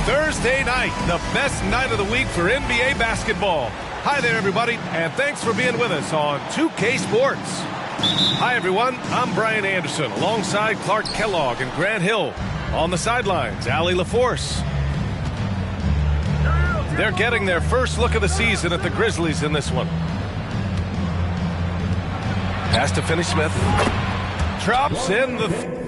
Thursday night, the best night of the week for NBA basketball. Hi there, everybody, and thanks for being with us on 2K Sports. Hi, everyone. I'm Brian Anderson, alongside Clark Kellogg and Grant Hill. On the sidelines, Allie LaForce. They're getting their first look of the season at the Grizzlies in this one. Pass to Finney-Smith. Drops in the...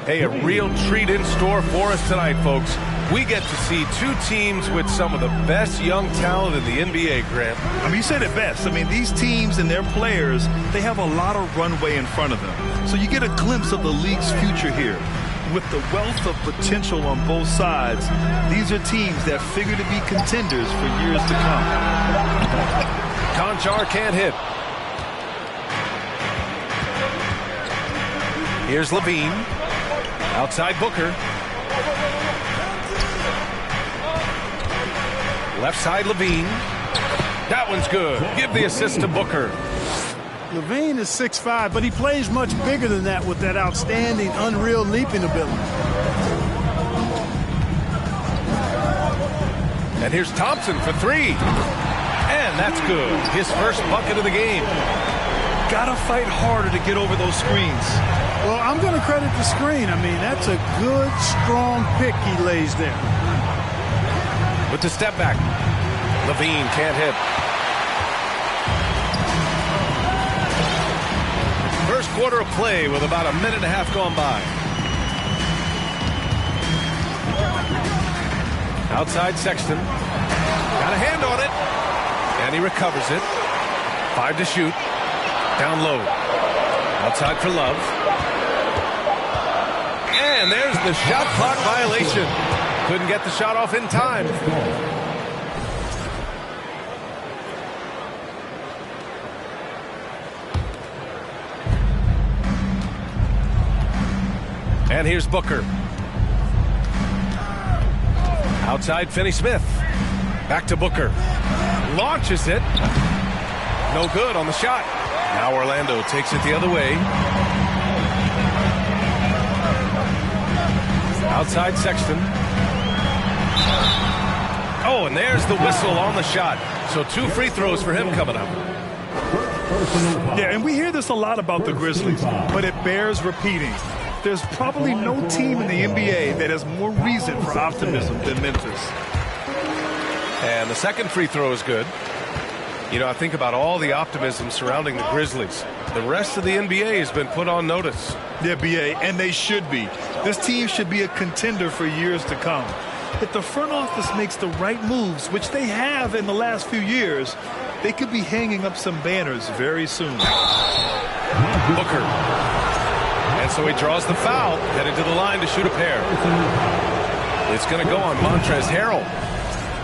Hey, a real treat in store for us tonight, folks. We get to see two teams with some of the best young talent in the NBA, Grant. I mean, you said it best. I mean, these teams and their players, they have a lot of runway in front of them. So you get a glimpse of the league's future here. With the wealth of potential on both sides, these are teams that figure to be contenders for years to come. Conchar can't hit. Here's Levine. Outside Booker. Left side Levine. That one's good. Give the assist to Booker. Levine is 6'5", but he plays much bigger than that with that outstanding, unreal leaping ability. And here's Thompson for three. And that's good. His first bucket of the game. Gotta fight harder to get over those screens. Well, I'm going to credit the screen. I mean, that's a good, strong pick he lays there. With the step back. Levine can't hit. First quarter of play with about a minute and a half gone by. Outside Sexton. Got a hand on it. And he recovers it. 5 to shoot. Down low. Outside for Love. And there's the shot clock violation. Couldn't get the shot off in time. And here's Booker. Outside Finney-Smith. Back to Booker. Launches it. No good on the shot. Now Orlando takes it the other way. Outside Sexton. Oh, and there's the whistle on the shot. So 2 free throws for him coming up. Yeah, and we hear this a lot about the Grizzlies, but it bears repeating. There's probably no team in the NBA that has more reason for optimism than Memphis. And the second free throw is good. You know, I think about all the optimism surrounding the Grizzlies. The rest of the NBA has been put on notice. Yeah, BA, and they should be. This team should be a contender for years to come. If the front office makes the right moves, which they have in the last few years, they could be hanging up some banners very soon. Booker. And so he draws the foul, headed to the line to shoot a pair. It's going to go on Montrezl Harrell.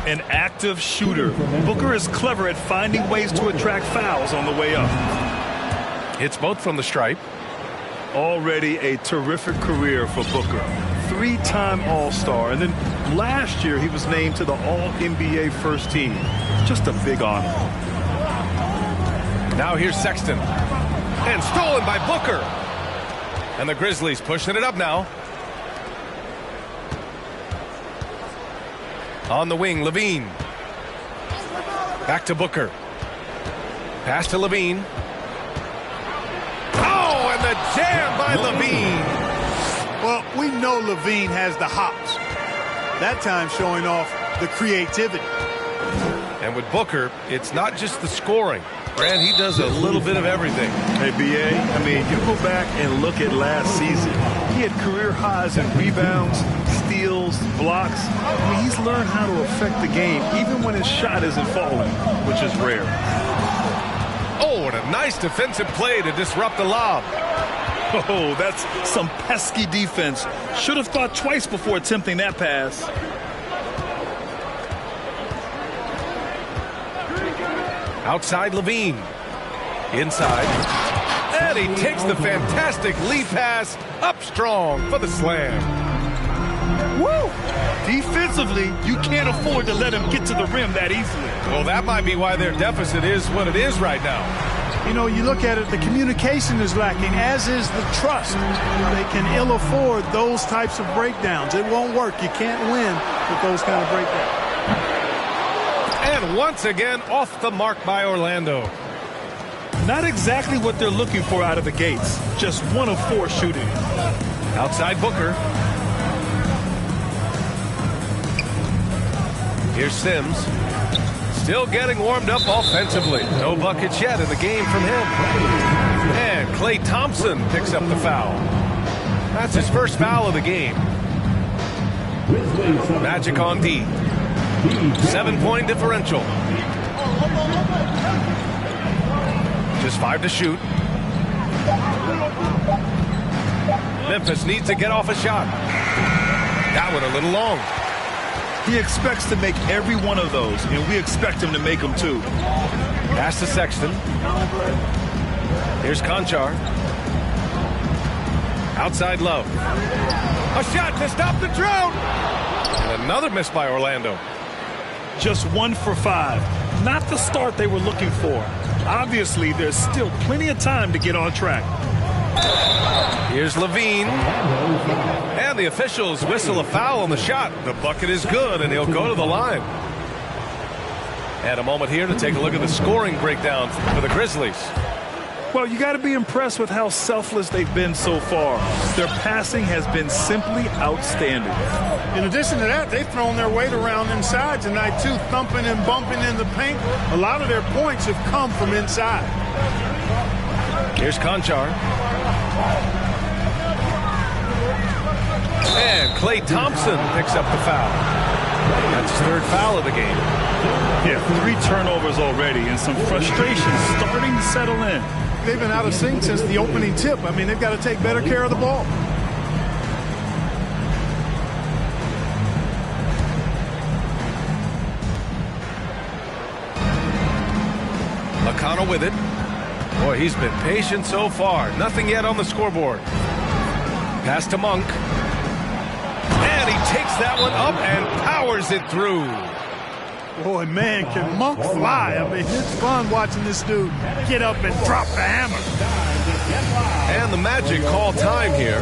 An active shooter. Booker is clever at finding ways to attract fouls on the way up. Hits both from the stripe. Already a terrific career for Booker. 3-time All-Star, and then last year he was named to the All-NBA first team. Just a big honor. Now here's Sexton. And stolen by Booker. And the Grizzlies pushing it up now. On the wing, Levine. Back to Booker. Pass to Levine. Oh, and the jam by Levine. Well, we know Levine has the hops. That time showing off the creativity. And with Booker, it's not just the scoring. Grant, he does a little bit of everything. Hey, B.A., I mean, you go back and look at last season. He had career highs in rebounds, steals, blocks. I mean, he's learned how to affect the game, even when his shot isn't falling, which is rare. Oh, and a nice defensive play to disrupt the lob. Oh, that's some pesky defense. Should have thought twice before attempting that pass. Outside Levine. Inside. And he takes the fantastic lead pass up strong for the slam. Woo! Defensively, you can't afford to let him get to the rim that easily. Well, that might be why their deficit is what it is right now. You know, you look at it, the communication is lacking, as is the trust. They can ill afford those types of breakdowns. It won't work. You can't win with those kind of breakdowns. And once again, off the mark by Orlando. Not exactly what they're looking for out of the gates. Just 1 of 4 shooting. Outside Booker. Here's Sims. Still getting warmed up offensively. No buckets yet in the game from him. And Klay Thompson picks up the foul. That's his first foul of the game. Magic on D. 7-point differential. Just 5 to shoot. Memphis needs to get off a shot. That one a little long. He expects to make every one of those, and we expect him to make them too. Pass to Sexton. Here's Conchar. Outside Love. A shot to stop the drought. And another miss by Orlando. Just 1 for 5. Not the start they were looking for. Obviously, there's still plenty of time to get on track. Here's Levine. And the officials whistle a foul on the shot. The bucket is good, and he'll go to the line. And a moment here to take a look at the scoring breakdown for the Grizzlies. Well, you got to be impressed with how selfless they've been so far. Their passing has been simply outstanding. In addition to that, they've thrown their weight around inside tonight, too, thumping and bumping in the paint. A lot of their points have come from inside. Here's Conchar. And Klay Thompson picks up the foul. That's his 3rd foul of the game. Yeah, 3 turnovers already, and some frustration starting to settle in. They've been out of sync since the opening tip. I mean, they've got to take better care of the ball. McConnell with it. Boy, he's been patient so far. Nothing yet on the scoreboard. Pass to Monk. And he takes that one up and powers it through. Boy, man, can Monk fly. I mean, it's fun watching this dude get up and drop the hammer. And the Magic call time here.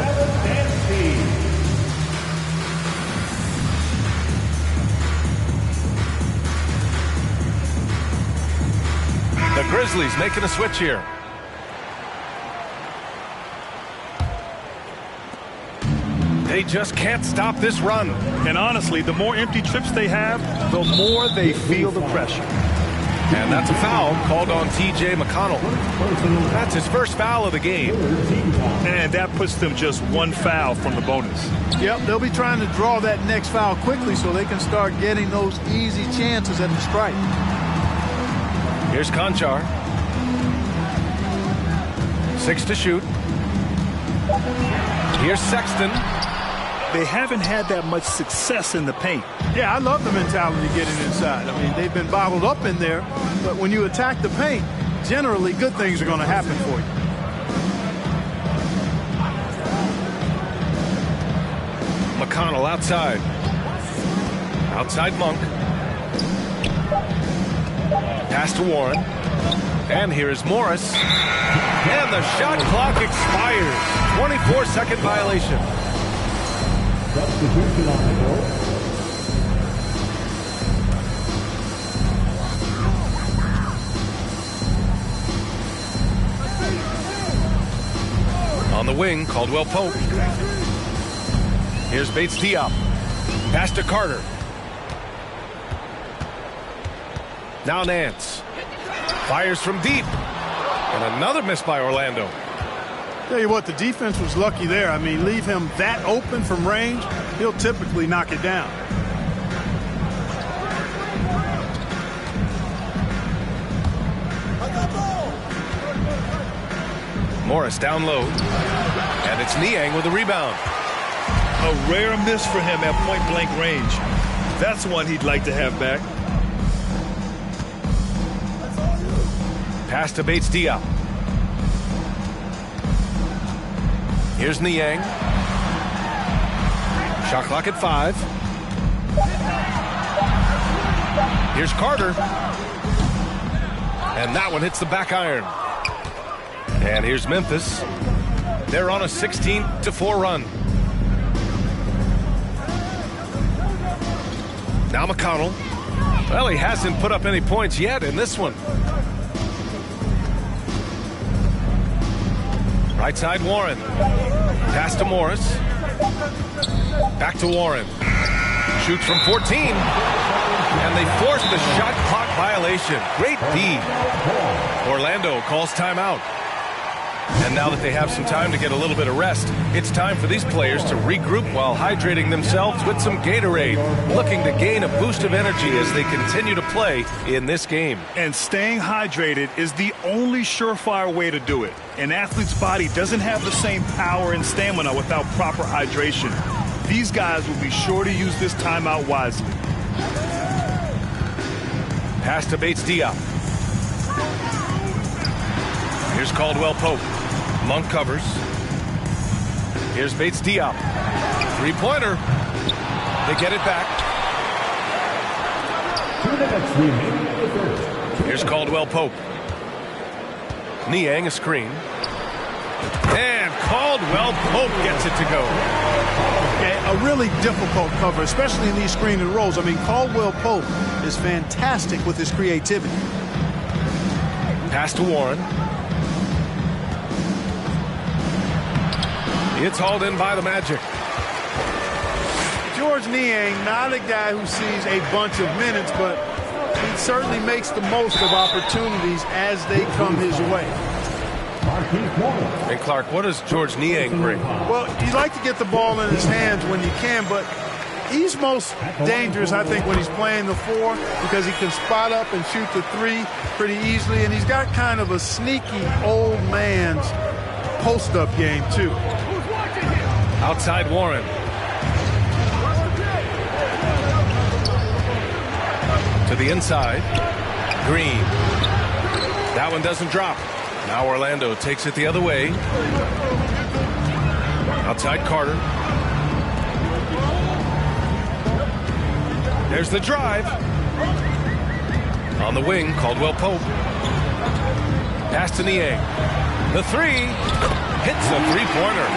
The Grizzlies making a switch here. They just can't stop this run. And honestly, the more empty trips they have, the more they feel the pressure. And that's a foul called on T.J. McConnell. That's his first foul of the game. And that puts them just 1 foul from the bonus. Yep, they'll be trying to draw that next foul quickly so they can start getting those easy chances at the strike. Here's Conchar. 6 to shoot. Here's Sexton. They haven't had that much success in the paint. Yeah, I love the mentality getting inside. I mean, they've been bottled up in there, but when you attack the paint, generally good things are going to happen for you. McConnell outside. Outside Monk. Pass to Warren. And here is Morris. And the shot clock expires. 24-second violation. Substitution on the court. wing, Caldwell Pope. Here's Bates Diop. Pass to Carter. Now Nance. Fires from deep. And another miss by Orlando. Tell you what, the defense was lucky there. I mean, leave him that open from range, he'll typically knock it down. Morris down low. And it's Niang with a rebound. A rare miss for him at point-blank range. That's one he'd like to have back. Pass to Bates Diop. Here's Niang. Shot clock at 5. Here's Carter. And that one hits the back iron. And here's Memphis. They're on a 16-4 run. Now McConnell. Well, he hasn't put up any points yet in this one. Right side, Warren. Pass to Morris. Back to Warren. Shoots from 14. And they force the shot clock violation. Great D. Orlando calls timeout. And now that they have some time to get a little bit of rest, it's time for these players to regroup while hydrating themselves with some Gatorade, looking to gain a boost of energy as they continue to play in this game. And staying hydrated is the only surefire way to do it. An athlete's body doesn't have the same power and stamina without proper hydration. These guys will be sure to use this timeout wisely. Pass to Bates Diop. Here's Caldwell Pope. Monk covers. Here's Bates Diop. Three-pointer. They get it back. Here's Caldwell Pope. Niang a screen. And Caldwell Pope gets it to go. Okay, a really difficult cover, especially in these screen and rolls. I mean, Caldwell Pope is fantastic with his creativity. Pass to Warren. It's hauled in by the Magic. Georges Niang, not a guy who sees a bunch of minutes, but he certainly makes the most of opportunities as they come his way. And Clark, what does Georges Niang bring? Well, you like to get the ball in his hands when you can, but he's most dangerous, I think, when he's playing the 4 because he can spot up and shoot the 3 pretty easily, and he's got kind of a sneaky old man's post-up game, too. Outside Warren. To the inside. Green. That one doesn't drop. Now Orlando takes it the other way. Outside Carter. There's the drive. On the wing, Caldwell Pope. Pass to Niang. The 3 hits a three-pointer.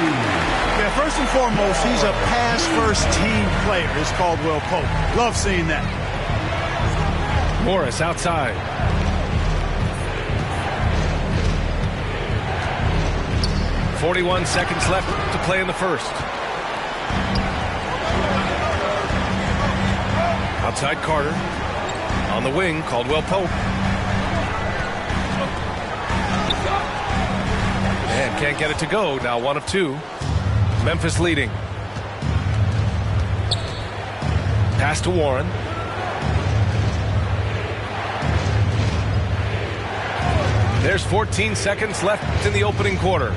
Yeah, first and foremost, he's a pass-first team player, is Caldwell Pope. Love seeing that. Morris outside. .41 seconds left to play in the first. Outside Carter. On the wing, Caldwell Pope. And can't get it to go. Now 1 of 2. Memphis leading. Pass to Warren. There's 14 seconds left in the opening quarter.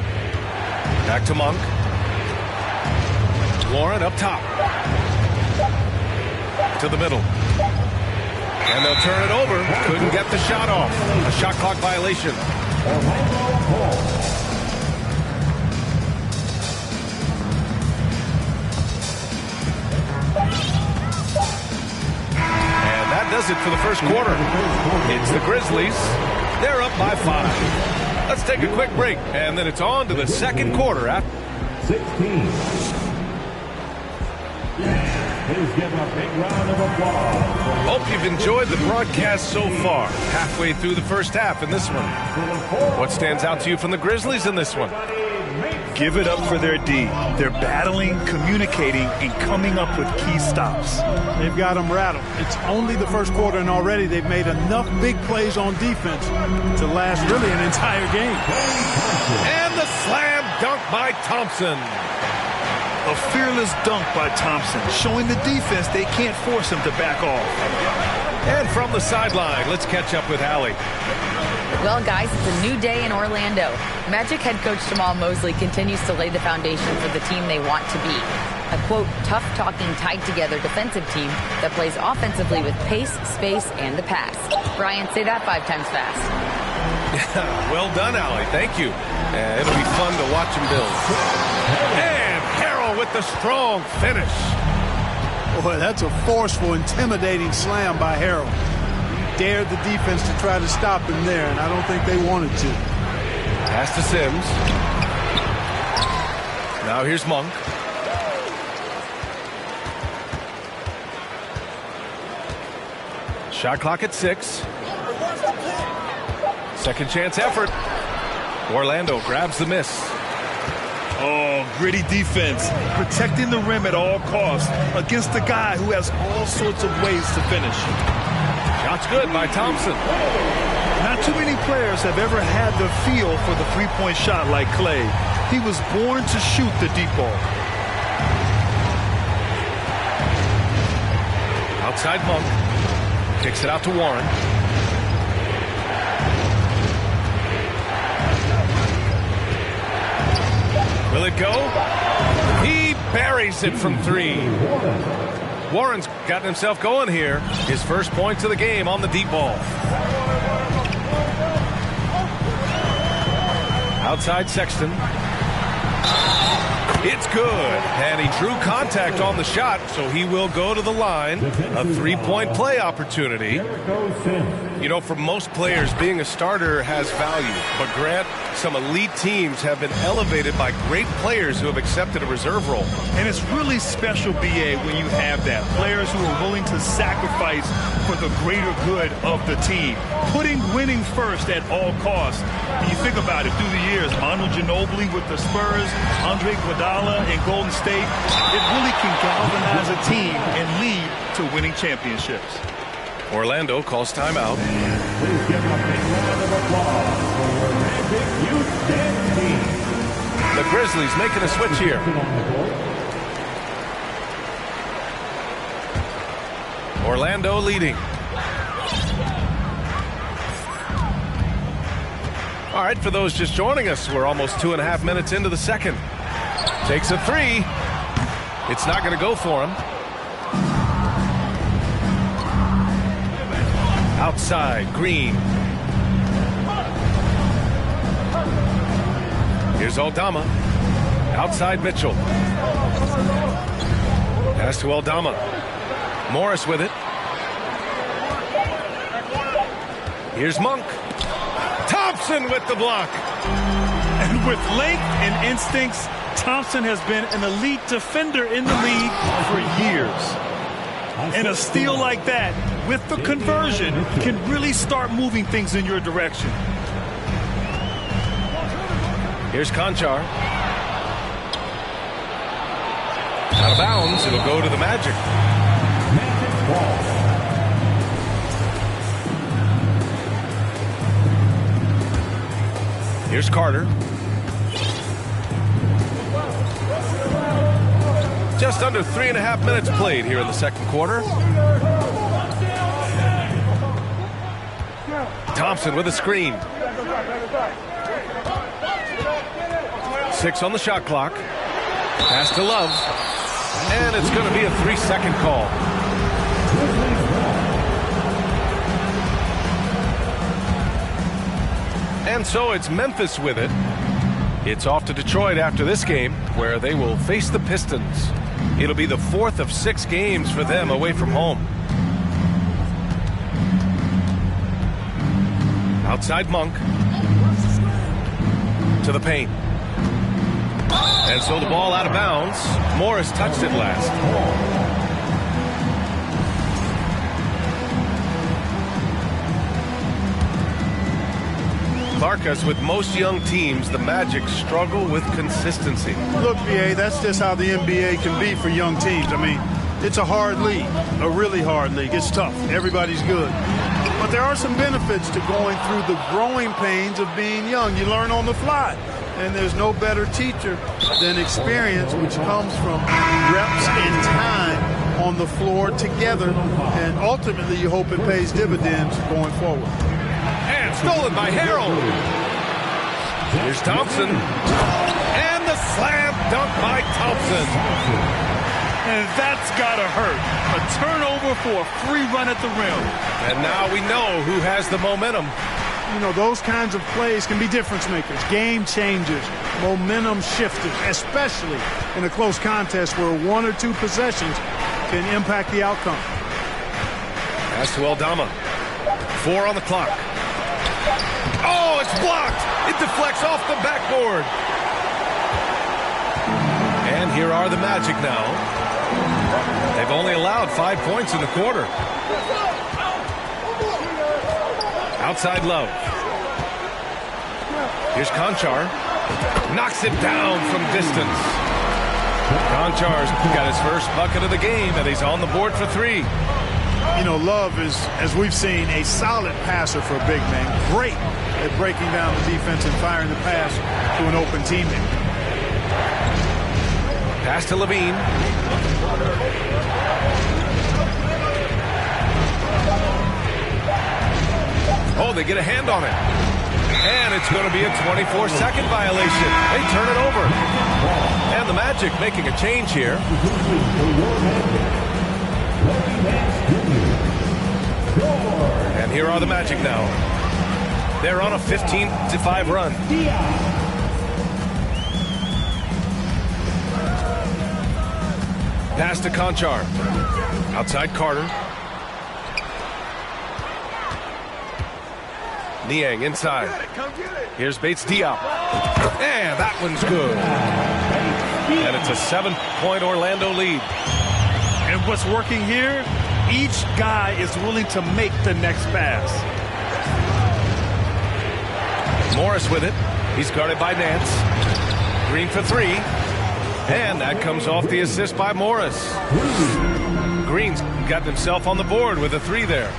Back to Monk. Warren up top. To the middle. And they'll turn it over. Couldn't get the shot off. A shot clock violation. And that does it for the first quarter. It's the Grizzlies. They're up by 5. Let's take a quick break, and then it's on to the second quarter. After 16. Please give a big round of applause. Hope you've enjoyed the broadcast so far. Halfway through the first half in this one. What stands out to you from the Grizzlies in this one? Give it up for their D. They're battling, communicating, and coming up with key stops. They've got them rattled. It's only the first quarter, and already they've made enough big plays on defense to last really an entire game. And the slam dunk by Thompson. A fearless dunk by Thompson, showing the defense they can't force him to back off. And from the sideline, let's catch up with Allie. Well, guys, it's a new day in Orlando. Magic head coach Jamal Mosley continues to lay the foundation for the team they want to be. A, quote, tough-talking, tied-together defensive team that plays offensively with pace, space, and the pass. Brian, say that 5 times fast. Well done, Allie. Thank you. It'll be fun to watch him build. And Harrell with the strong finish. Boy, that's a forceful, intimidating slam by Harrell. He dared the defense to try to stop him there, and I don't think they wanted to. Pass to Sims. Now here's Monk. Shot clock at 6. Second chance effort. Orlando grabs the miss. Oh, gritty defense, protecting the rim at all costs against a guy who has all sorts of ways to finish. Shot's good by Thompson. Not too many players have ever had the feel for the three-point shot like Clay. He was born to shoot the deep ball. Outside Monk. Kicks it out to Warren. Will it go? He buries it from 3. Warren's gotten himself going here. His first points of the game on the deep ball. Outside Sexton. It's good. And he drew contact on the shot, so he will go to the line. A 3-point play opportunity. You know, for most players, being a starter has value. But Grant, some elite teams have been elevated by great players who have accepted a reserve role. And it's really special, B.A., when you have that. Players who are willing to sacrifice for the greater good of the team. Putting winning first at all costs. When you think about it, through the years, Manu Ginobili with the Spurs, Andre Iguodala in Golden State, it really can galvanize a team and lead to winning championships. Orlando calls timeout. Please give a big round of applause for Benvenuti. The Grizzlies making a switch here. Orlando leading. All right, for those just joining us, we're almost 2.5 minutes into the second. Takes a 3. It's not going to go for him. Outside, Green. Here's Aldama. Outside, Mitchell. Pass to Aldama. Morris with it. Here's Monk. Thompson with the block. And with length and instincts, Thompson has been an elite defender in the league for years. And a steal like that, with the conversion, can really start moving things in your direction. Here's Conchar. Out of bounds, it'll go to the Magic. Here's Carter. Just under 3.5 minutes played here in the second quarter. Thompson with a screen. 6 on the shot clock. Pass to Love. And it's going to be a 3-second call. And so it's Memphis with it. It's off to Detroit after this game, where they will face the Pistons. It'll be the 4th of 6 games for them away from home. Outside Monk. To the paint. And so the ball out of bounds. Morris touched it last. Marcus, with most young teams, the Magic struggle with consistency. Look, BA, that's just how the NBA can be for young teams. I mean, it's a hard league, a really hard league. It's tough. Everybody's good. But there are some benefits to going through the growing pains of being young. You learn on the fly. And there's no better teacher than experience, which comes from reps and time on the floor together. And ultimately, you hope it pays dividends going forward. And stolen by Harrell. Here's Thompson. And the slam dunk by Thompson. And that's got to hurt. A turnover for a free run at the rim. And now we know who has the momentum. You know, those kinds of plays can be difference makers, game changers, momentum shifters, especially in a close contest where 1 or 2 possessions can impact the outcome. Pass to Aldama. 4 on the clock. Oh, it's blocked. It deflects off the backboard. And here are the Magic now. They've only allowed 5 points in the quarter. Outside Love. Here's Conchar. Knocks it down from distance. Conchar's got his first bucket of the game, and he's on the board for 3. You know, Love is, as we've seen, a solid passer for a big man. Great at breaking down the defense and firing the pass to an open teammate. Pass to Levine. Oh, they get a hand on it. And it's going to be a 24-second violation. They turn it over. And the Magic making a change here. And here are the Magic now. They're on a 15-5 run. Pass to Conchar. Outside Carter. Niang inside. Here's Bates Diop. And that one's good. And it's a 7-point Orlando lead. And what's working here, each guy is willing to make the next pass. Morris with it. He's guarded by Nance. Green for 3. And that comes off the assist by Morris. Green's got himself on the board with a 3 there.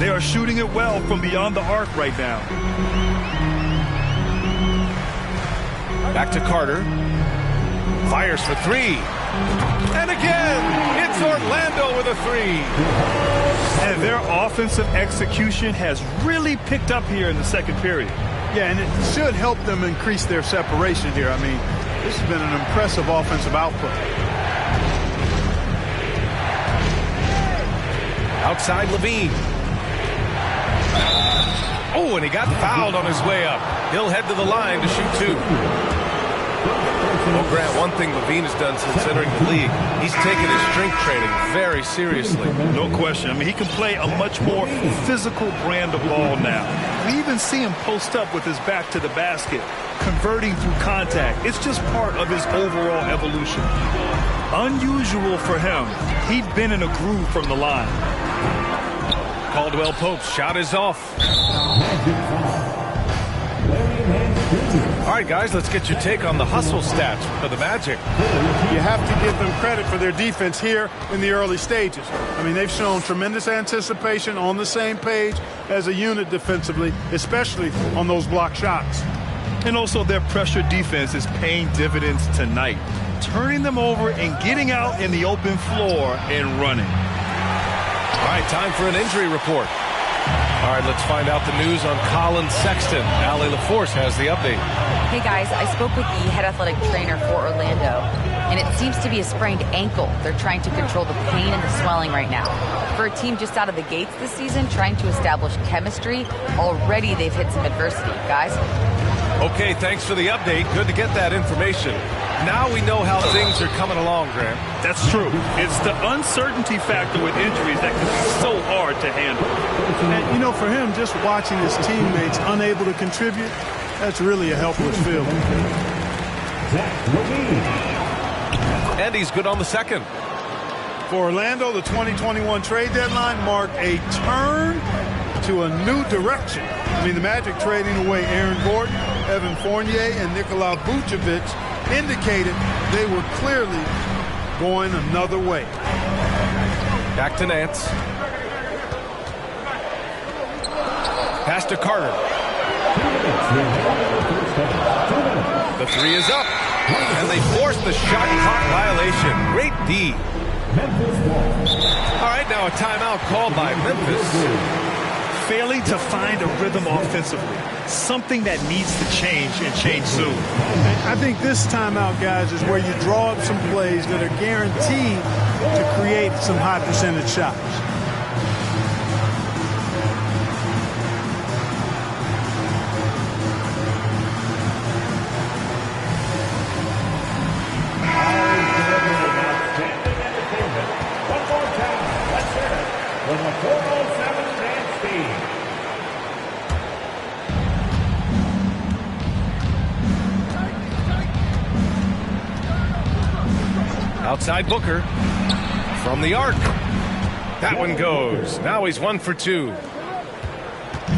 They are shooting it well from beyond the arc right now. Back to Carter. Fires for 3. And again, it's Orlando with a 3. And their offensive execution has really picked up here in the second period. Yeah, and it should help them increase their separation here. I mean, this has been an impressive offensive output. Outside Levine. Oh, and he got fouled on his way up. He'll head to the line to shoot 2. Well, Grant, one thing Levine has done since entering the league, he's taken his strength training very seriously. No question. I mean, he can play a much more physical brand of ball now. We even see him post up with his back to the basket, converting through contact. It's just part of his overall evolution. Unusual for him. He'd been in a groove from the line. Caldwell Pope's shot is off. All right, guys, let's get your take on the hustle stats for the Magic. You have to give them credit for their defense here in the early stages. I mean, they've shown tremendous anticipation, on the same page as a unit defensively, especially on those block shots. And also their pressure defense is paying dividends tonight, turning them over and getting out in the open floor and running. All right, time for an injury report. All right, let's find out the news on Colin Sexton. Allie LaForce has the update. Hey, guys, I spoke with the head athletic trainer for Orlando, and it seems to be a sprained ankle. They're trying to control the pain and the swelling right now. For a team just out of the gates this season, trying to establish chemistry, already they've hit some adversity. Guys? Okay, thanks for the update. Good to get that information. Now we know how things are coming along, Graham. That's true. It's the uncertainty factor with injuries that can be so hard to handle. And, you know, for him, just watching his teammates unable to contribute, that's really a helpless feeling. And he's good on the second. For Orlando, the 2021 trade deadline marked a turn into a new direction. I mean, the Magic trading away Aaron Gordon, Evan Fournier, and Nikola Vucevic indicated they were clearly going another way. Back to Nance. Pass to Carter. The three is up, and they force the shot clock violation. Great D. All right, now a timeout called by Memphis. Failing to find a rhythm offensively. Something that needs to change and change soon. I think this timeout, guys, is where you draw up some plays that are guaranteed to create some high percentage shots. Outside Booker. From the arc. That one goes. Now he's 1 for 2.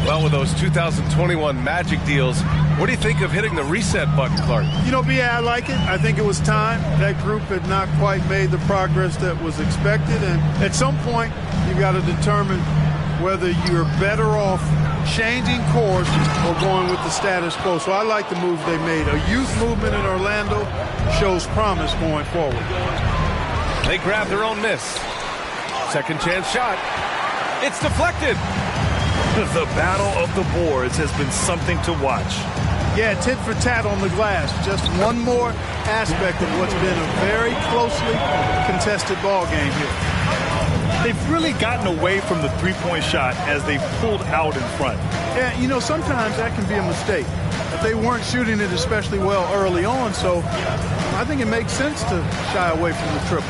Well, with those 2021 Magic deals, what do you think of hitting the reset button, Clark? You know, B.A., I like it. I think it was time. That group had not quite made the progress that was expected. And at some point, you've got to determine whether you're better off changing course or going with the status quo. So I like the move they made. A youth movement in Orlando shows promise going forward. They grab their own miss. Second chance shot. It's deflected. The battle of the boards has been something to watch. Yeah, tit for tat on the glass. Just one more aspect of what's been a very closely contested ball game here. They've really gotten away from the three-point shot as they pulled out in front. Yeah, you know, sometimes that can be a mistake. But they weren't shooting it especially well early on, so I think it makes sense to shy away from the triple.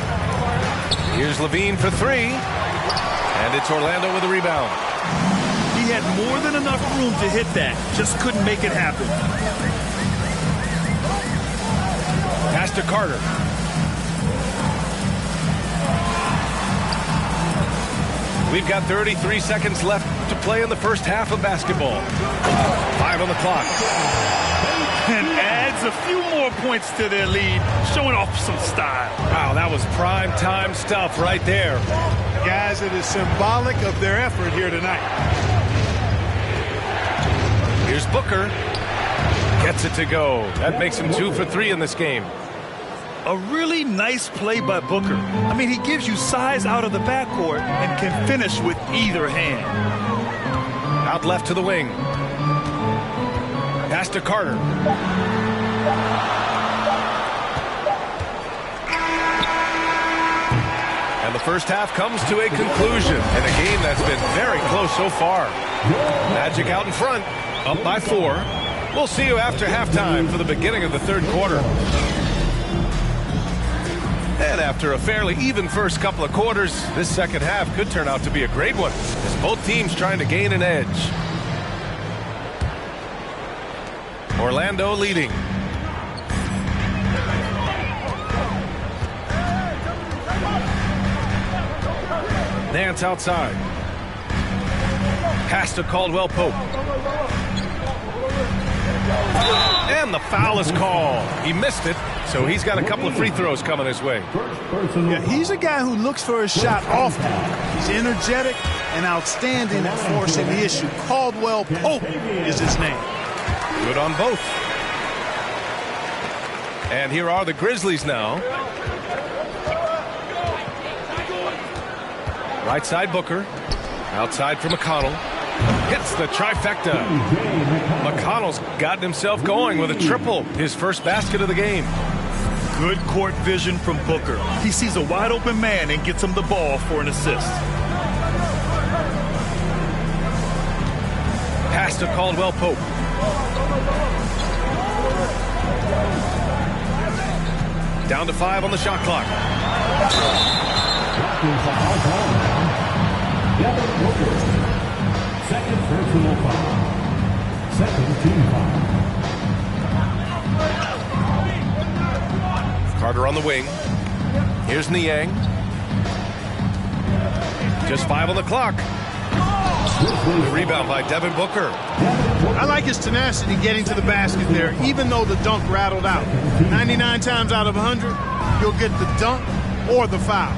Here's Levine for three. And it's Orlando with a rebound. He had more than enough room to hit that. Just couldn't make it happen. Pass to Carter. We've got 33 seconds left to play in the first half of basketball. 5 on the clock. And adds a few more points to their lead, showing off some style. Wow, that was prime time stuff right there. Guys, it is symbolic of their effort here tonight. Here's Booker. Gets it to go. That makes him 2 for 3 in this game. A really nice play by Booker. I mean, he gives you size out of the backcourt and can finish with either hand. Out left to the wing. Pass to Carter. And the first half comes to a conclusion in a game that's been very close so far. Magic out in front, up by 4. We'll see you after halftime for the beginning of the third quarter. And after a fairly even first couple of quarters, this second half could turn out to be a great one, as both teams trying to gain an edge. Orlando leading. Nance outside. Pass to Caldwell Pope. And the foul is called. He missed it, so he's got a couple of free throws coming his way. Yeah, he's a guy who looks for his shot often. He's energetic and outstanding at forcing the issue. Caldwell Pope is his name. Good on both. And here are the Grizzlies now. Right side Booker. Outside for McConnell. Hits the trifecta. McConnell's gotten himself going with a triple. His first basket of the game. Good court vision from Booker. He sees a wide open man and gets him the ball for an assist. Pass to Caldwell Pope. Down to 5 on the shot clock. Second personal foul. Second team foul. Carter on the wing. Here's Niang. Just 5 on the clock. The rebound by Devin Booker. I like his tenacity getting to the basket there, even though the dunk rattled out. 99 times out of 100, you'll get the dunk or the foul.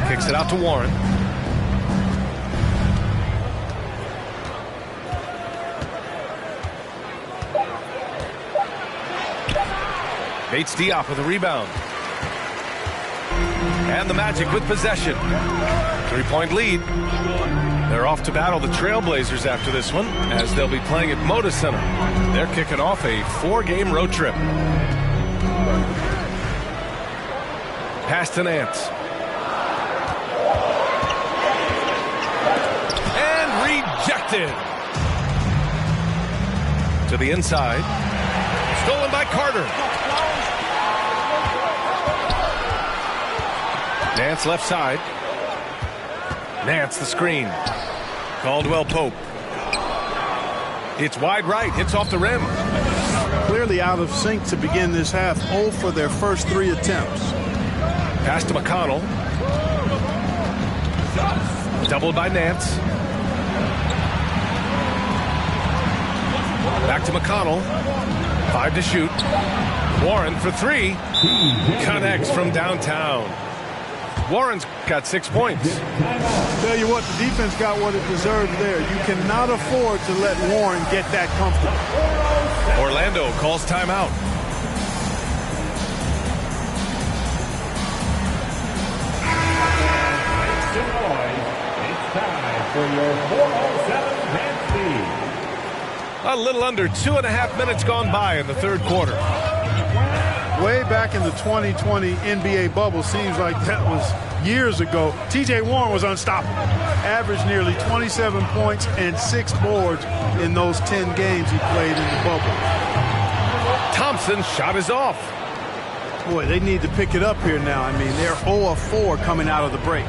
Kicks it out to Warren. Bates Diop with a rebound. And the Magic with possession. 3-point lead. They're off to battle the Trailblazers after this one, as they'll be playing at Moda Center. They're kicking off a 4-game road trip. Pass to Nance. And rejected. To the inside. Stolen by Carter. Nance left side. Nance the screen. Caldwell Pope. It's wide right. Hits off the rim. Clearly out of sync to begin this half. 0 for their first 3 attempts. Pass to McConnell. Doubled by Nance. Back to McConnell. 5 to shoot. Warren for 3. Connects from downtown. Warren's got 6 points. Tell you what, the defense got what it deserved there. You cannot afford to let Warren get that comfortable. Orlando calls timeout. It's time for your 407 dance. A little under 2.5 minutes gone by in the third quarter. Way back in the 2020 NBA bubble, seems like that was years ago. T.J. Warren was unstoppable. Averaged nearly 27 points and 6 boards in those 10 games he played in the bubble. Thompson's shot is off. Boy, they need to pick it up here now. I mean, they're 0 of 4 coming out of the break.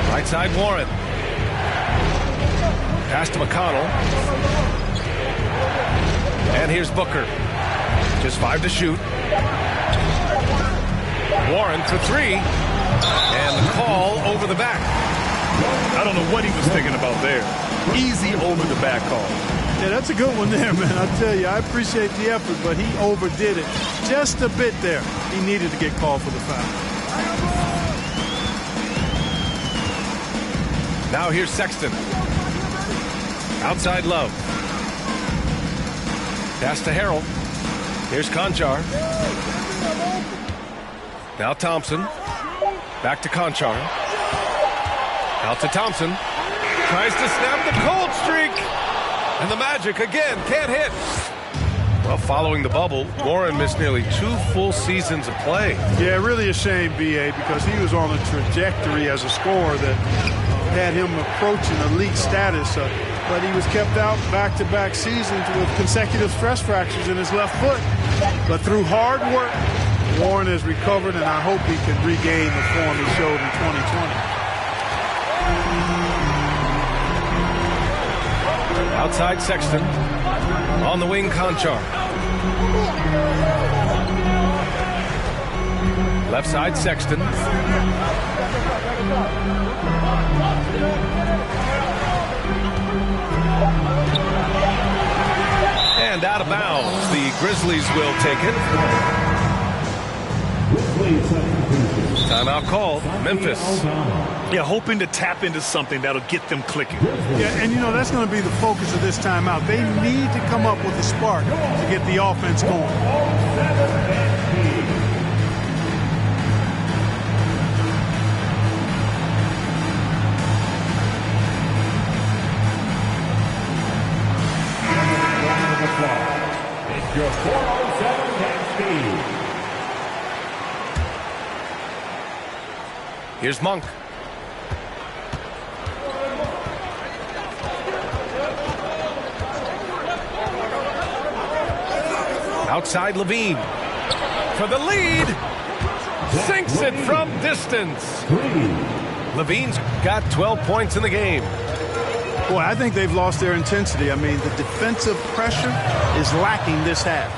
Right side Warren. Pass to McConnell. And here's Booker. Just 5 to shoot. Warren for 3. And the call over the back. I don't know what he was thinking about there. Easy over the back call. Yeah, that's a good one there, man. I tell you, I appreciate the effort, but he overdid it just a bit there. He needed to get called for the foul. Now here's Sexton. Outside Love. Pass to Harrell. Here's Conchar. Now Thompson. Back to Conchar. Out to Thompson. Tries to snap the cold streak. And the Magic again can't hit. Well, following the bubble, Warren missed nearly 2 full seasons of play. Yeah, really a shame, B.A., because he was on a trajectory as a scorer that had him approaching elite status. But he was kept out back-to-back seasons with consecutive stress fractures in his left foot. But through hard work, Warren has recovered, and I hope he can regain the form he showed in 2020. Outside Sexton. On the wing, Conchar. Left side, Sexton. And out of bounds. The Grizzlies will take it. Timeout called. Memphis. Yeah, hoping to tap into something that'll get them clicking. Yeah, and you know, that's going to be the focus of this timeout. They need to come up with a spark to get the offense going. It's your 407 dance speed. Here's Monk. Outside Levine. For the lead. Sinks it from distance. Levine's got 12 points in the game. Boy, I think they've lost their intensity. I mean, the defensive pressure is lacking this half.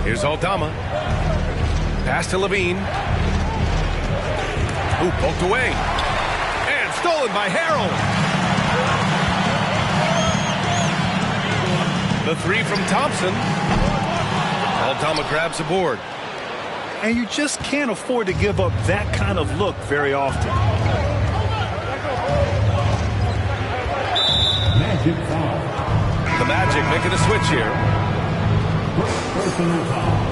Here's Aldama. Pass to Levine. Ooh, poked away. And stolen by Harrell. The three from Thompson. Aldama grabs the board. And you just can't afford to give up that kind of look very often. Magic foul. The Magic making a switch here. First personal foul.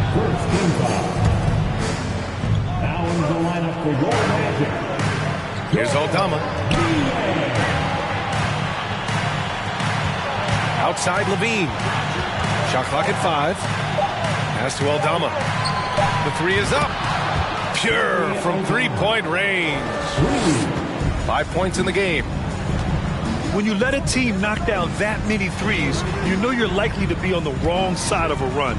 First team foul. Now in the lineup for your Magic. Here's Aldama. Outside Levine. Shot clock at 5. Pass to Aldama. The three is up. Pure from three-point range. 5 points in the game. When you let a team knock down that many threes, you know you're likely to be on the wrong side of a run.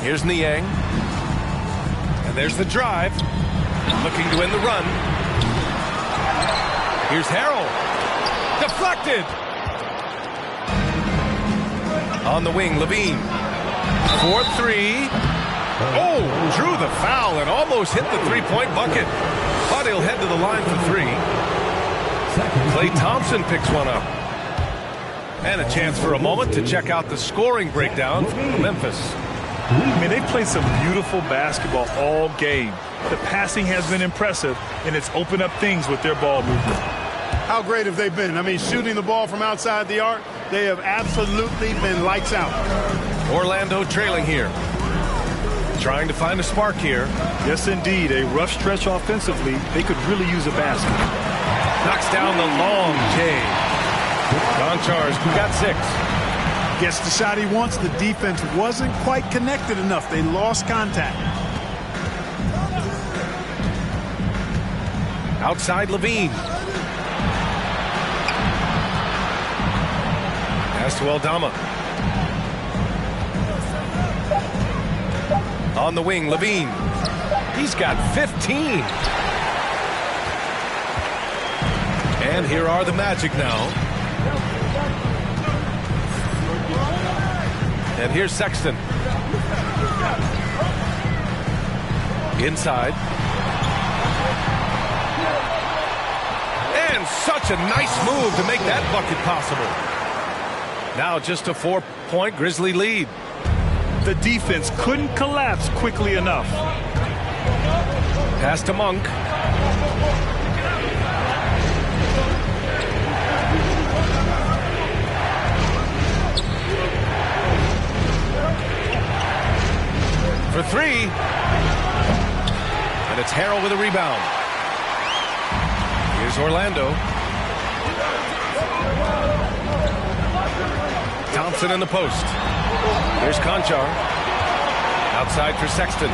Here's Niang. And there's the drive. Looking to end the run. Here's Harrell. Deflected. On the wing, Levine. 4-3. Oh, drew the foul and almost hit the three-point bucket. But he'll head to the line for 3. Klay Thompson picks one up. And a chance for a moment to check out the scoring breakdown from Memphis. I mean, they've played some beautiful basketball all game. The passing has been impressive, and it's opened up things with their ball movement. How great have they been? I mean, shooting the ball from outside the arc, they have absolutely been lights out. Orlando trailing here. Trying to find a spark here. Yes, indeed. A rough stretch offensively. They could really use a basket. Knocks down the long J. Gonchar's got 6. Gets the shot he wants. The defense wasn't quite connected enough. They lost contact. Outside Levine. Pass to Aldama. On the wing, Levine. He's got 15. And here are the Magic now. And here's Sexton. Inside. And such a nice move to make that bucket possible. Now just a 4-point Grizzly lead. The defense couldn't collapse quickly enough. Pass to Monk. For 3. And it's Harrell with a rebound. Here's Orlando. Thompson in the post. Here's Conchar. Outside for Sexton.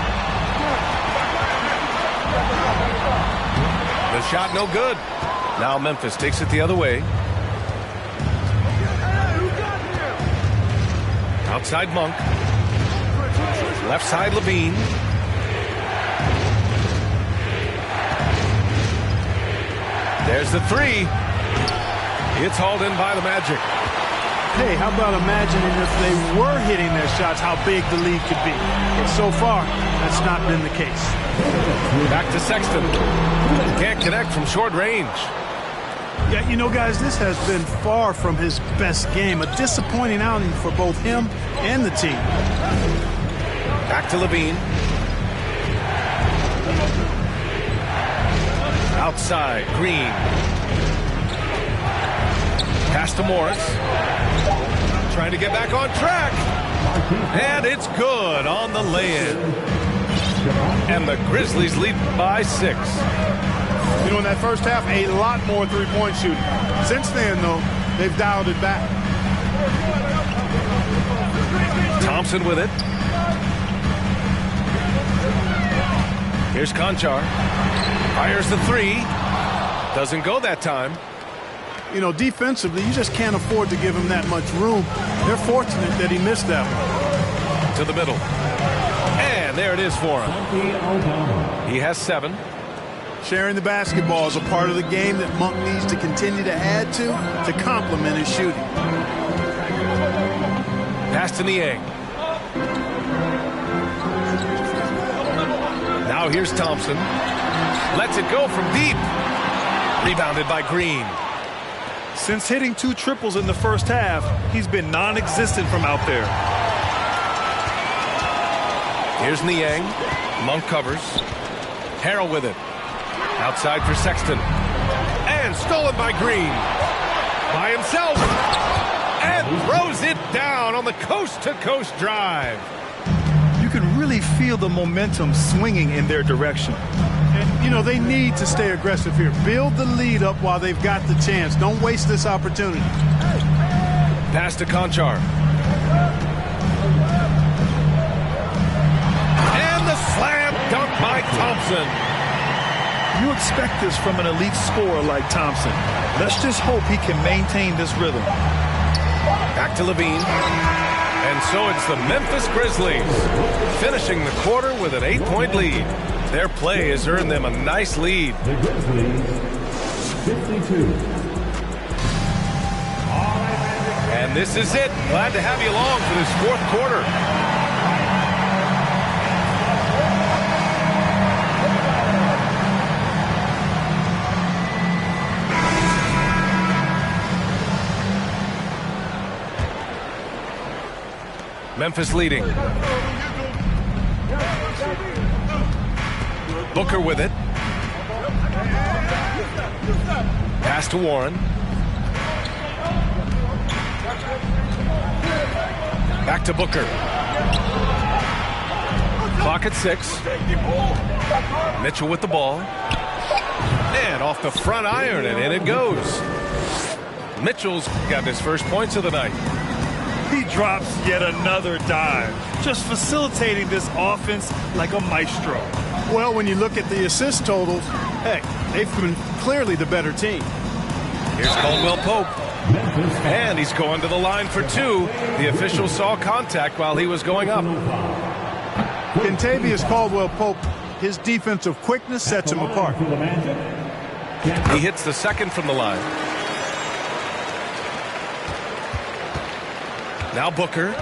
The shot no good. Now Memphis takes it the other way. Outside Monk. Left side Levine. There's the 3. It's hauled in by the Magic. Hey, how about imagining if they were hitting their shots, how big the lead could be? And so far, that's not been the case. Back to Sexton. Can't connect from short range. Yeah, you know, guys, this has been far from his best game. A disappointing outing for both him and the team. Back to Levine. Outside, Green. Pass to Morris. Trying to get back on track. And it's good on the lay-in. And the Grizzlies lead by 6. You know, in that first half, a lot more three-point shooting. Since then, though, they've dialed it back. Thompson with it. Here's Conchar. Fires the 3. Doesn't go that time. You know, defensively, you just can't afford to give him that much room. They're fortunate that he missed that one. To the middle. And there it is for him. He has 7. Sharing the basketball is a part of the game that Monk needs to continue to add to complement his shooting. Pass to Niang. Now here's Thompson. Lets it go from deep. Rebounded by Green. Since hitting 2 triples in the first half, he's been non-existent from out there. Here's Niang. Monk covers. Harrell with it. Outside for Sexton. And stolen by Green. By himself. And throws it down on the coast-to-coast drive. You can really feel the momentum swinging in their direction. And, you know, they need to stay aggressive here. Build the lead up while they've got the chance. Don't waste this opportunity. Pass to Conchar. And the slam dunk by Thompson. You expect this from an elite scorer like Thompson. Let's just hope he can maintain this rhythm. Back to Levine. And so it's the Memphis Grizzlies finishing the quarter with an 8-point lead. Their play has earned them a nice lead. The Grizzlies, 52. And this is it. Glad to have you along for this 4th quarter. Memphis leading. Booker with it. Pass to Warren. Back to Booker. Clock at 6. Mitchell with the ball. And off the front iron, and in it goes. Mitchell's got his first points of the night. He drops yet another dive, just facilitating this offense like a maestro. Well, when you look at the assist totals, heck, they've been clearly the better team. Here's Caldwell Pope. And he's going to the line for 2. The official saw contact while he was going up. Kentavious Caldwell-Pope, his defensive quickness sets him apart. He hits the second from the line. Now Booker.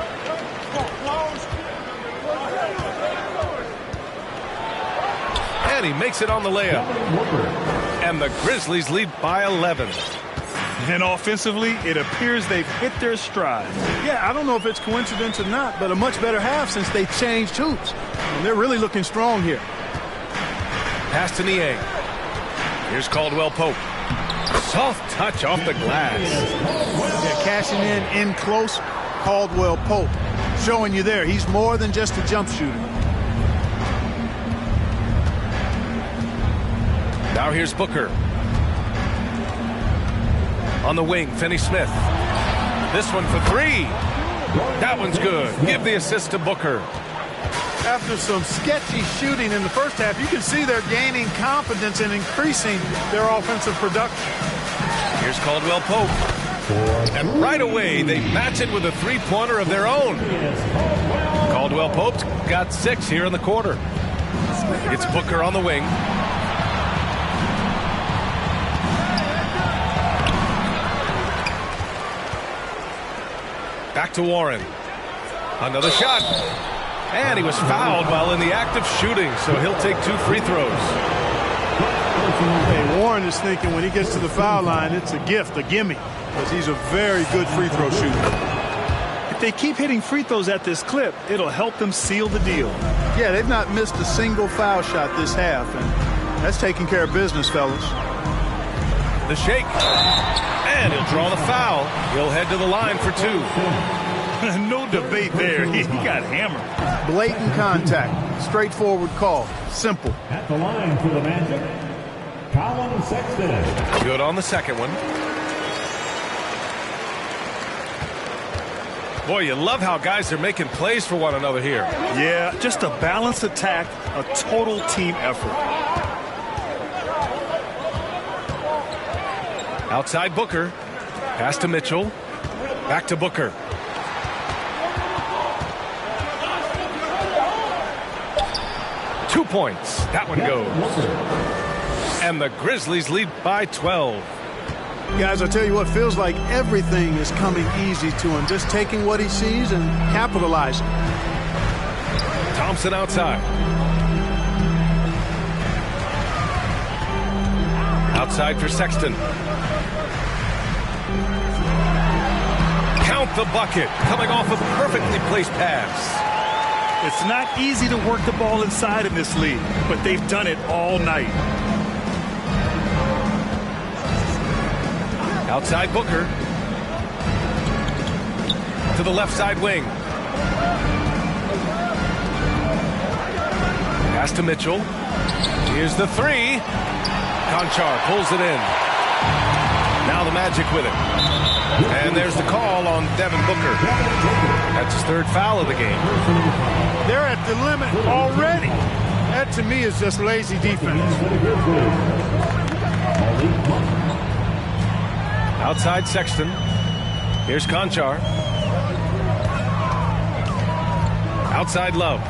And he makes it on the layup. And the Grizzlies lead by 11. And offensively, it appears they've hit their stride. Yeah, I don't know if it's coincidence or not, but a much better half since they changed hoops. And they're really looking strong here. Pass to Niang. Here's Caldwell Pope. Soft touch off the glass. Yeah, cashing in close. Caldwell Pope showing you there. He's more than just a jump shooter. Now here's Booker. On the wing, Finney-Smith. This one for 3. That one's good. Give the assist to Booker. After some sketchy shooting in the first half, you can see they're gaining confidence and increasing their offensive production. Here's Caldwell Pope. And right away, they match it with a 3-pointer of their own. Caldwell Pope's got 6 here in the quarter. It's Booker on the wing. Back to Warren. Another shot. And he was fouled while in the act of shooting, so he'll take 2 free throws. Hey, Warren is thinking when he gets to the foul line, it's a gift, a gimme, because he's a very good free throw shooter. If they keep hitting free throws at this clip, it'll help them seal the deal. Yeah, they've not missed a single foul shot this half, and that's taking care of business, fellas. The shake. And he'll draw the foul. He'll head to the line for 2. No debate there. He got hammered. Blatant contact. Straightforward call. Simple. At the line for the Magic, Colin Sexton. Good on the second one. Boy, you love how guys are making plays for one another here. Yeah, just a balanced attack, a total team effort. Outside Booker. Pass to Mitchell. Back to Booker. Two points. That one goes. And the Grizzlies lead by 12. Guys, I tell you what, feels like everything is coming easy to him. Just taking what he sees and capitalizing. Thompson outside. Outside for Sexton. Count the bucket. Coming off a perfectly placed pass. It's not easy to work the ball inside in this league, but they've done it all night. Outside Booker. To the left side wing. Pass to Mitchell. Here's the three. Conchar pulls it in. Now the Magic with it. And there's the call on Devin Booker. That's his third foul of the game. They're at the limit already. That to me is just lazy defense. Outside Sexton. Here's Conchar. Outside Love.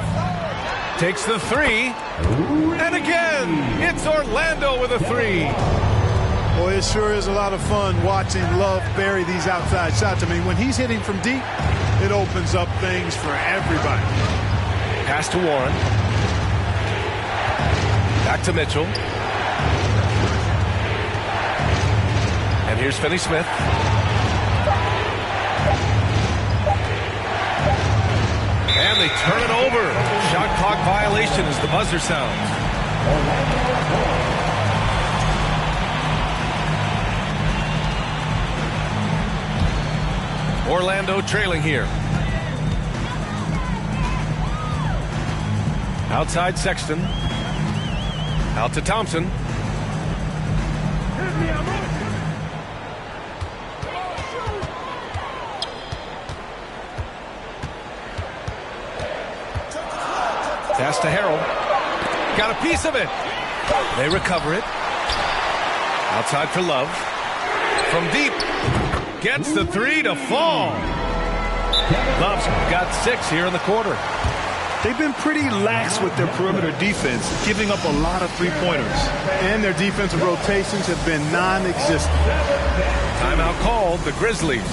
Takes the three. And again, it's Orlando with a three. Boy, it sure is a lot of fun watching Love bury these outside shots. I mean, when he's hitting from deep, it opens up things for everybody. Pass to Warren. Back to Mitchell. And here's Finney-Smith. And they turn it over. Shot clock violation as the buzzer sounds. Orlando trailing here. Outside Sexton. Out to Thompson. Pass to Harold. Got a piece of it. They recover it. Outside for Love. From deep. Gets the three to fall. Love's got 6 here in the quarter. They've been pretty lax with their perimeter defense, giving up a lot of three-pointers. And their defensive rotations have been non-existent. Timeout called, the Grizzlies.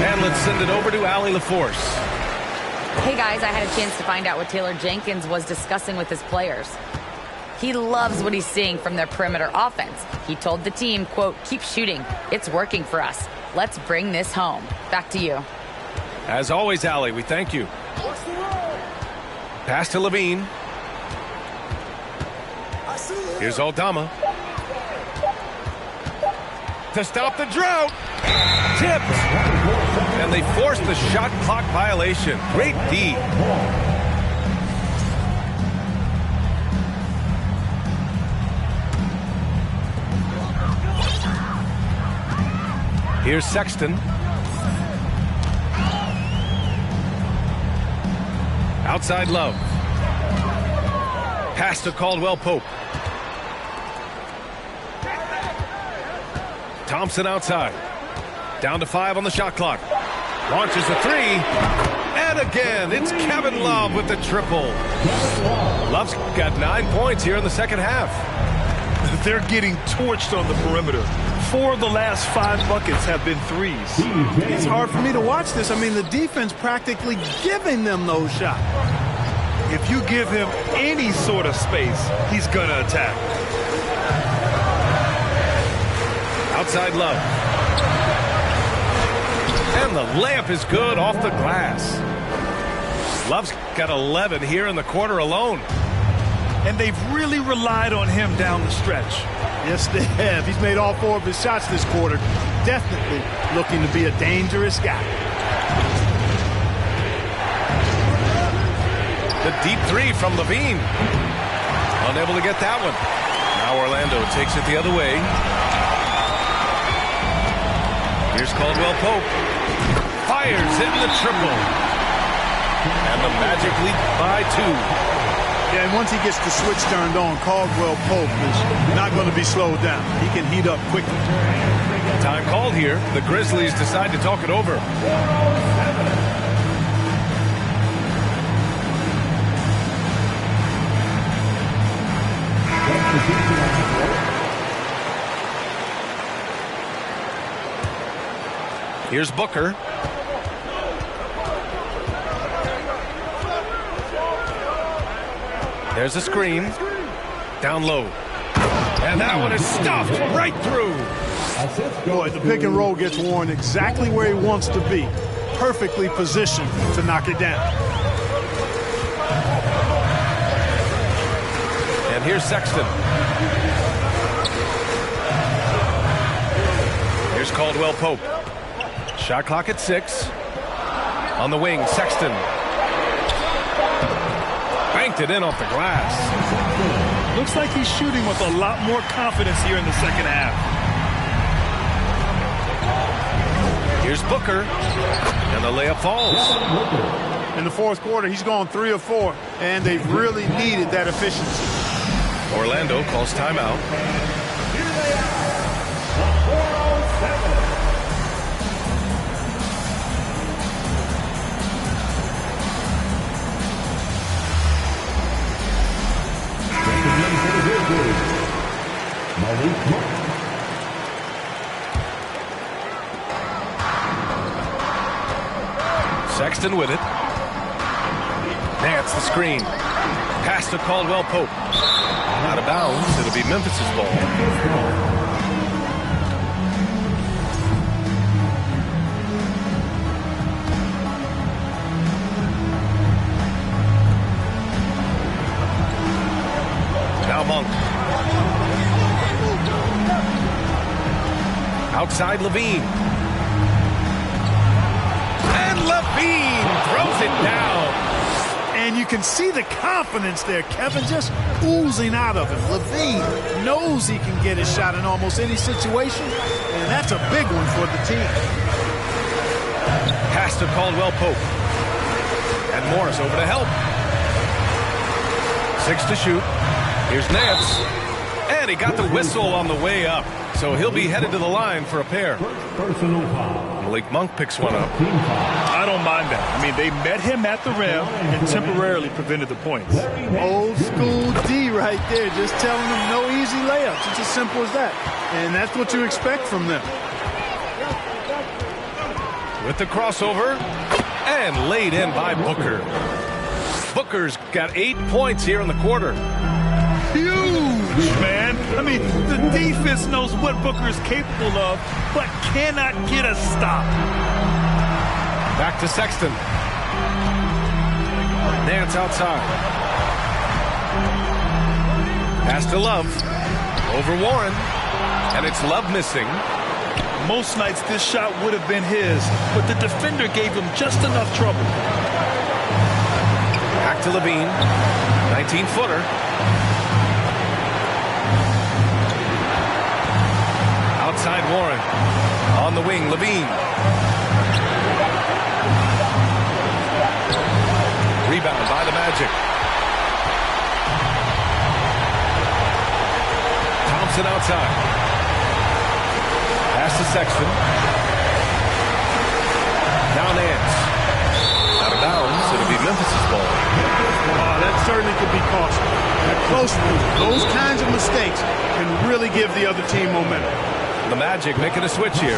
And let's send it over to Allie LaForce. Hey guys, I had a chance to find out what Taylor Jenkins was discussing with his players. He loves what he's seeing from their perimeter offense. He told the team, quote, "Keep shooting. It's working for us. Let's bring this home." Back to you. As always, Allie, we thank you. Pass to Levine. Here's Aldama. To stop the drought. Tipped. And they forced the shot clock violation. Great D. Here's Sexton. Outside Love. Pass to Caldwell Pope. Thompson outside. Down to 5 on the shot clock. Launches the three. And again, it's Kevin Love with the triple. Love's got 9 points here in the second half. They're getting torched on the perimeter. 4 of the last 5 buckets have been threes. It's hard for me to watch this. I mean, the defense practically giving them those shots. If you give him any sort of space, he's going to attack. Outside Love. And the layup is good off the glass. Love's got 11 here in the quarter alone. And they've really relied on him down the stretch. Yes, they have. He's made all 4 of his shots this quarter. Definitely looking to be a dangerous guy. The deep three from Levine. Unable to get that one. Now Orlando takes it the other way. Here's Caldwell Pope. Fires in the triple. And the Magic lead by 2. Yeah, and once he gets the switch turned on, Caldwell Pope is not going to be slowed down. He can heat up quickly. Time called here. The Grizzlies decide to talk it over. Here's Booker. There's a screen. Down low. And that one is stuffed right through. Boy, the pick and roll gets Warren exactly where he wants to be. Perfectly positioned to knock it down. And here's Sexton. Here's Caldwell Pope. Shot clock at 6. On the wing, Sexton. Banked it in off the glass. Looks like he's shooting with a lot more confidence here in the second half. Here's Booker. And the layup falls. In the fourth quarter, he's gone 3 of 4, and they've really needed that efficiency. Orlando calls timeout. Sexton with it. Nance the screen. Pass to Caldwell Pope. Out of bounds. It'll be Memphis's ball. Now Monk. Outside Levine. And Levine throws it down. And you can see the confidence there, Kevin, just oozing out of him. Levine knows he can get his shot in almost any situation, and that's a big one for the team. Pass to Caldwell Pope. And Morris over to help. 6 to shoot. Here's Nance. And he got the whistle on the way up. So he'll be headed to the line for a pair. Malik Monk picks one up. I don't mind that. I mean, they met him at the rim and temporarily prevented the points. Old school D right there, just telling them no easy layups. It's as simple as that. And that's what you expect from them. With the crossover and laid in by Booker. Booker's got 8 points here in the quarter. Huge, man. I mean, the defense knows what Booker is capable of, but cannot get a stop. Back to Sexton. Nance outside. Pass to Love. Over Warren. And it's Love missing. Most nights this shot would have been his, but the defender gave him just enough trouble. Back to Levine. 19-footer. Outside Warren. On the wing, Levine. Rebound by the Magic. Thompson outside. Pass to Sexton. Now Nance. Out of bounds. It'll be Memphis's ball. That certainly could be costly. At close range, those kinds of mistakes can really give the other team momentum. The Magic making a switch here.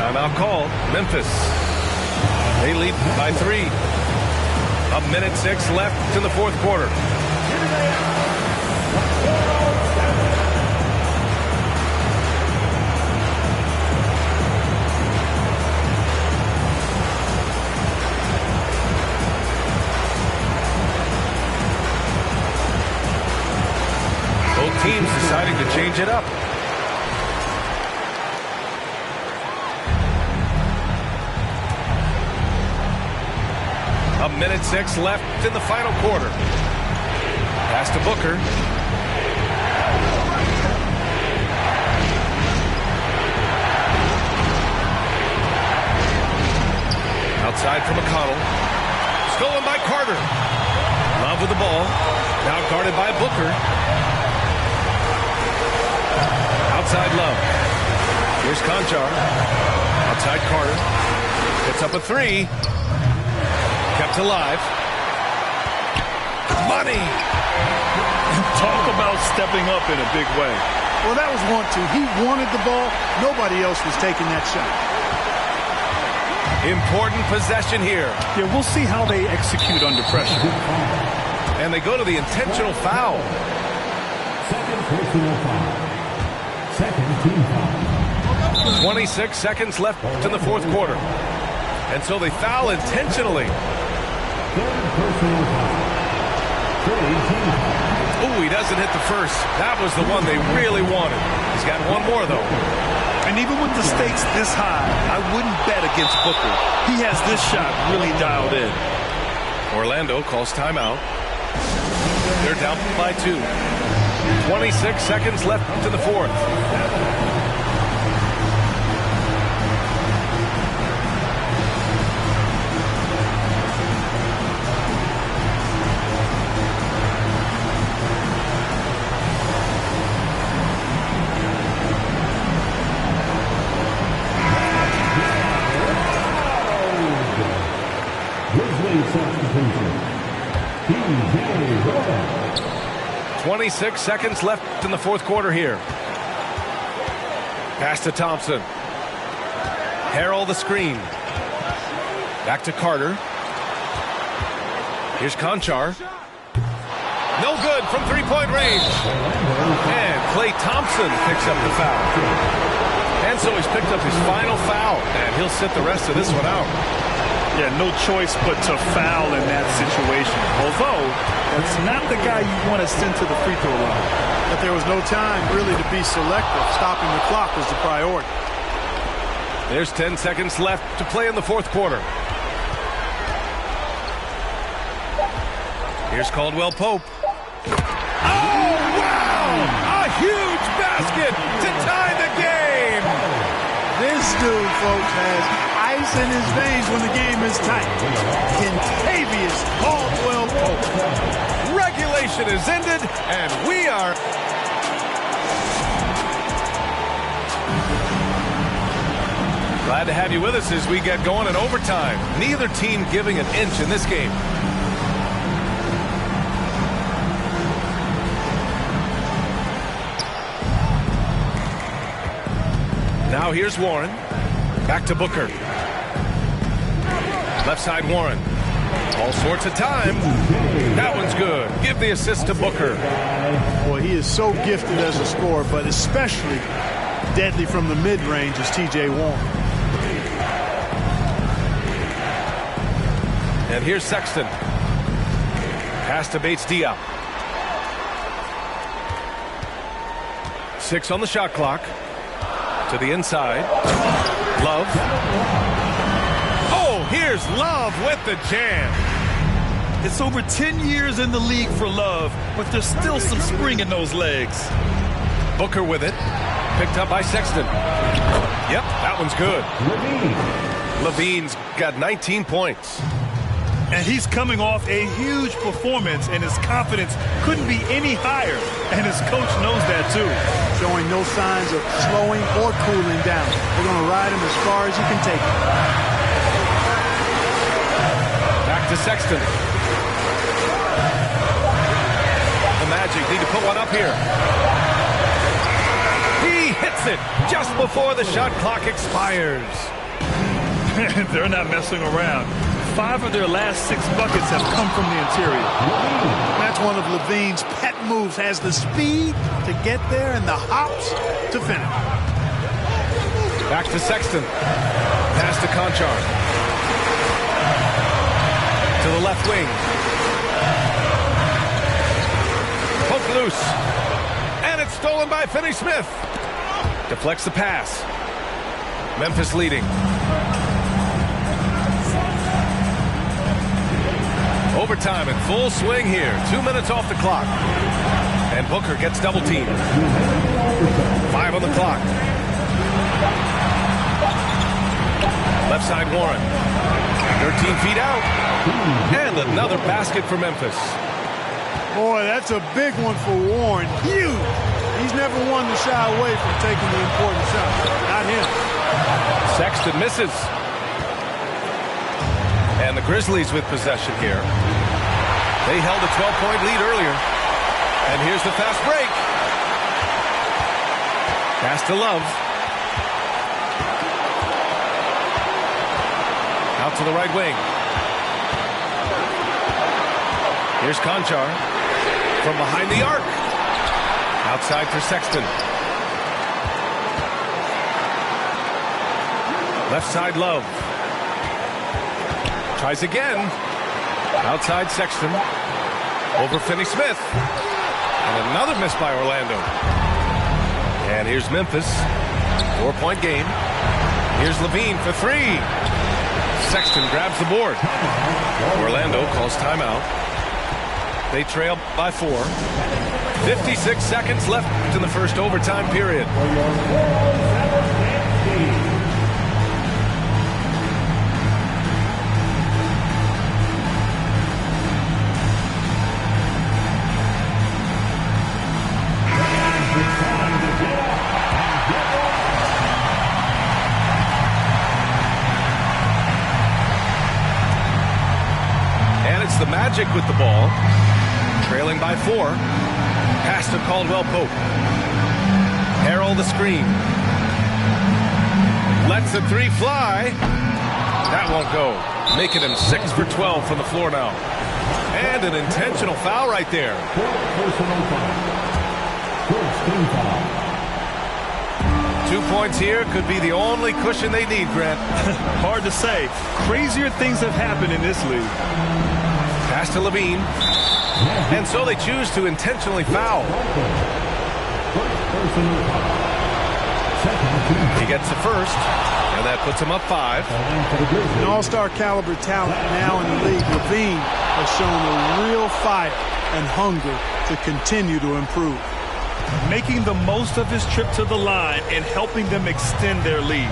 Timeout call. Memphis. They lead by 3. 1:06 left in the fourth quarter. Both teams deciding to change it up. A 1:06 left in the final quarter. Pass to Booker. Outside from McConnell. Stolen by Carter. Love with the ball. Now guarded by Booker. Outside Love. Here's Conchar. Outside Carter. Hits up a three. Kept alive. Money. Talk about stepping up in a big way. Well, that was 1-2. He wanted the ball. Nobody else was taking that shot. Important possession here. Yeah, we'll see how they execute under pressure. And they go to the intentional foul. Second personal foul. Second team foul. 26 seconds left in the fourth quarter. And so they foul intentionally. Third personal foul. Third team foul. Ooh, he doesn't hit the first. That was the one they really wanted. He's got one more, though. And even with the stakes this high, I wouldn't bet against Booker. He has this shot really dialed in. Orlando calls timeout. They're down by 2. 26 seconds left to the fourth. Substitution. 26 seconds left in the fourth quarter here. Pass to Thompson. Harrell the screen. Back to Carter. Here's Conchar. No good from three-point range. And Klay Thompson picks up the foul. And so he's picked up his final foul, and he'll sit the rest of this one out. Yeah, no choice but to foul in that situation. Although, that's not the guy you want to send to the free throw line. But there was no time really to be selective. Stopping the clock was the priority. There's 10 seconds left to play in the fourth quarter. Here's Caldwell Pope. Oh, wow! A huge basket to tie the game! This dude, folks, has ice in his veins when the game is tight. Kentavious Caldwell Pope. Regulation is ended, and we are... Glad to have you with us as we get going in overtime. Neither team giving an inch in this game. Now here's Warren. Back to Booker. Left side Warren. All sorts of time. That one's good. Give the assist to Booker. Boy, he is so gifted as a scorer, but especially deadly from the mid-range is T.J. Warren. And here's Sexton. Pass to Bates-Diop. 6 on the shot clock. To the inside. Love. Oh, here's Love with the jam. It's over 10 years in the league for Love, but there's still some spring in those legs. Booker with it. Picked up by Sexton. Yep, that one's good. Levine's got 19 points. And he's coming off a huge performance, and his confidence couldn't be any higher. And his coach knows that, too. Showing no signs of slowing or cooling down. They're going to ride him as far as he can take him. Back to Sexton. The Magic need to put one up here. He hits it just before the shot clock expires. They're not messing around. 5 of their last 6 buckets have come from the interior. That's one of Levine's pet moves. Has the speed to get there and the hops to finish. Back to Sexton. Pass to Conchar. To the left wing. Poke loose. And it's stolen by Finney-Smith. Deflects the pass. Memphis leading. Overtime in full swing here. 2 minutes off the clock. And Booker gets double teamed. 5 on the clock. Left side Warren. 13 feet out. And another basket for Memphis. Boy, that's a big one for Warren. Huge. He's never one to shy away from taking the important shot. Not him. Sexton misses. And the Grizzlies with possession here. They held a 12-point lead earlier. And here's the fast break. Pass to Love. Out to the right wing. Here's Conchar from behind the arc. Outside for Sexton. Left side Love. Tries again. Outside Sexton. Over Finney-Smith. And another miss by Orlando. And here's Memphis. 4-point game. Here's Levine for three. Sexton grabs the board. Orlando calls timeout. They trail by 4. 56 seconds left in the first overtime period. The Magic with the ball, trailing by 4. Pass to Caldwell Pope. Harrell the screen. Lets the three fly. That won't go. Making him 6 for 12 from the floor now. And an intentional foul right there. Personal foul. First team foul. 2 points here could be the only cushion they need, Grant. Hard to say. Crazier things have happened in this league. Pass to Levine. And so they choose to intentionally foul. He gets the first, and that puts him up 5. An all-star caliber talent now in the league. Levine has shown a real fire and hunger to continue to improve. Making the most of his trip to the line and helping them extend their lead.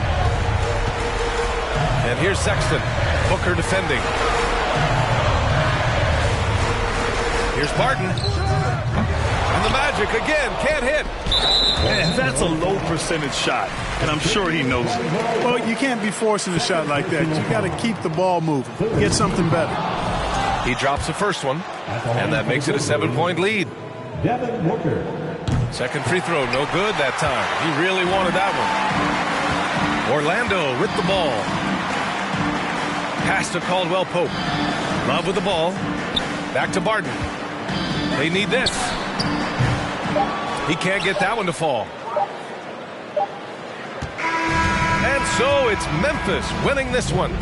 And here's Sexton. Booker defending. Here's Barton. And the Magic again can't hit. And that's a low percentage shot, and I'm sure he knows it. Well, you can't be forcing a shot like that. You got to keep the ball moving. Get something better. He drops the first one, and that makes it a 7-point lead. Devin Booker. Second free throw, no good that time. He really wanted that one. Orlando with the ball. Pass to Caldwell Pope. Love with the ball. Back to Barton. They need this. He can't get that one to fall. And so it's Memphis winning this one.